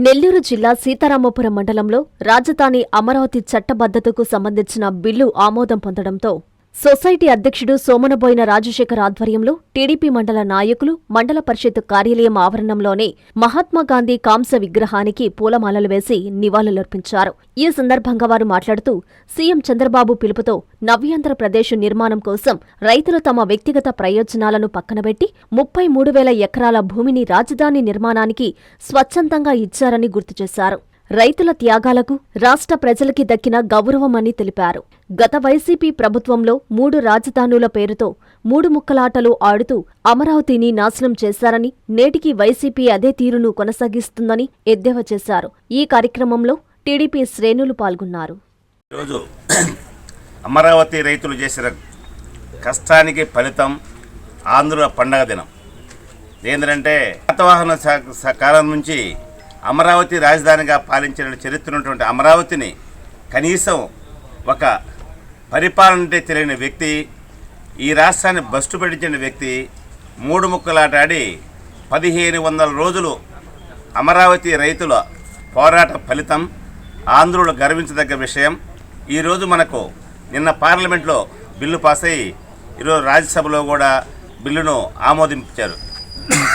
నెల్లూరు జిల్లా సీతారామపురం మండలంలో రాజధాని అమరావతి చట్టబద్ధతకు సంబంధించిన బిల్లు ఆమోదం పొందడంతో సొసైటీ అధ్యక్షుడు సోమనబోయిన రాజశేఖర్ ఆధ్వర్యంలో టీడీపీ మండల నాయకులు మండల పరిషత్ కార్యాలయం ఆవరణంలోనే మహాత్మాగాంధీ కాంస్య విగ్రహానికి పూలమాలలు వేసి నివాళులర్పించారు. ఈ సందర్భంగా వారు మాట్లాడుతూ సీఎం చంద్రబాబు పిలుపుతో నవ్యాంధ్రప్రదేశ్ నిర్మాణం కోసం రైతులు తమ వ్యక్తిగత ప్రయోజనాలను పక్కనబెట్టి 33,000 ఎకరాల భూమిని రాజధాని నిర్మాణానికి స్వచ్ఛందంగా ఇచ్చారని గుర్తు చేశారు. రైతుల త్యాగాలకు రాష్ట్ర ప్రజలకి దక్కిన గౌరవమని తెలిపారు. గత వైసీపీ ప్రభుత్వంలో 3 రాజధానుల పేరుతో 3 ముక్కలాటలు ఆడుతూ అమరావతిని నాశనం చేశారని, నేటికి వైసీపీ అదే తీరును కొనసాగిస్తుందని ఎద్దేవా చేశారు. ఈ కార్యక్రమంలో టీడీపీ శ్రేణులు పాల్గొన్నారు. ఈరోజు అమరావతి రైతులు చేసిన కష్టానికి ఫలితం ఆంధ్రుల పండగ దినం. ఏంటంటే శాతవాహన కాలం నుంచి అమరావతి రాజధానిగా పాలించిన చరిత్ర ఉన్నటువంటి అమరావతిని కనీసం ఒక పరిపాలన అంటే తెలియని వ్యక్తి, ఈ రాష్ట్రాన్ని బస్టు పట్టించిన వ్యక్తి 3 ముక్కలాట ఆడి 1500 రోజులు అమరావతి రైతుల పోరాట ఫలితం ఆంధ్రులు గర్వించదగ్గ విషయం. ఈరోజు మనకు నిన్న పార్లమెంట్లో బిల్లు పాస్ అయ్యి ఈరోజు రాజ్యసభలో కూడా బిల్లును ఆమోదించారు.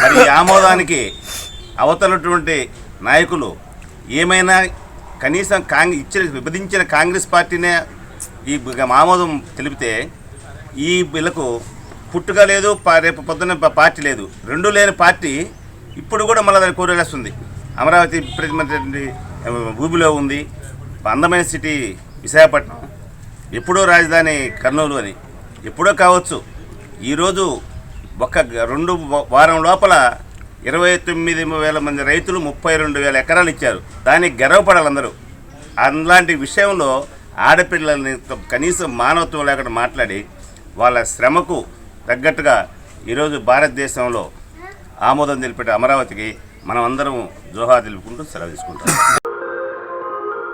మరి ఈ ఆమోదానికి అవతలటువంటి నాయకులు ఏమైనా కనీసం విభజించిన కాంగ్రెస్ పార్టీనే ఈ ఆమోదం తెలిపితే ఈ బిల్లుకు పుట్టుక లేదు, రేపు పొద్దున్న పార్టీ లేదు, రెండూ లేని పార్టీ ఇప్పుడు కూడా మళ్ళీ దాన్ని కోరేస్తుంది. అమరావతి విపరీతమైనటువంటి భూమిలో ఉంది, అందమైన సిటీ విశాఖపట్నం, ఎప్పుడో రాజధాని కర్నూలు అని ఎప్పుడో కావచ్చు. ఈరోజు ఒక 2 వారం లోపల 29,000 మంది రైతులు 32,000 ఎకరాలు ఇచ్చారు. దానికి గర్వపడాలి అందరూ. అలాంటి విషయంలో ఆడపిల్లల్ని కనీసం మానవత్వం లేకుండా మాట్లాడి వాళ్ళ శ్రమకు తగ్గట్టుగా ఈరోజు భారతదేశంలో ఆమోదం తెలిపే అమరావతికి మనం అందరం జోహార్ తెలుపుకుంటూ సెలవు తీసుకుంటాం.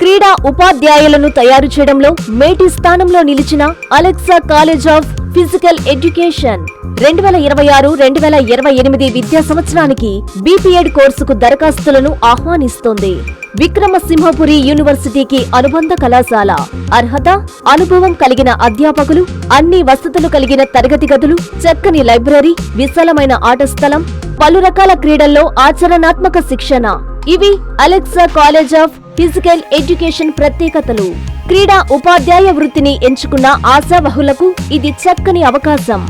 క్రీడా ఉపాధ్యాయులను తయారు చేయడంలో మేటి స్థానంలో నిలిచిన Alexa college of physical education 2026-2028 విద్యా సంవత్సరానికి బీపీఎడ్ కోర్సుకు దరఖాస్తులను ఆహ్వానిస్తోంది. విక్రమసింహపురి యూనివర్సిటీకి అనుబంధ కళాశాల. అర్హత, అనుభవం కలిగిన అధ్యాపకులు, అన్ని వసతులు కలిగిన తరగతి గదులు, చక్కని లైబ్రరీ, విశాలమైన ఆట స్థలం, పలు రకాల క్రీడల్లో ఆచరణాత్మక శిక్షణ. ఇవి Alexa college of physical education ప్రత్యేకతలు. క్రీడా ఉపాధ్యాయ వృత్తిని ఎంచుకున్న ఆశావహులకు ఇది చక్కని అవకాశం.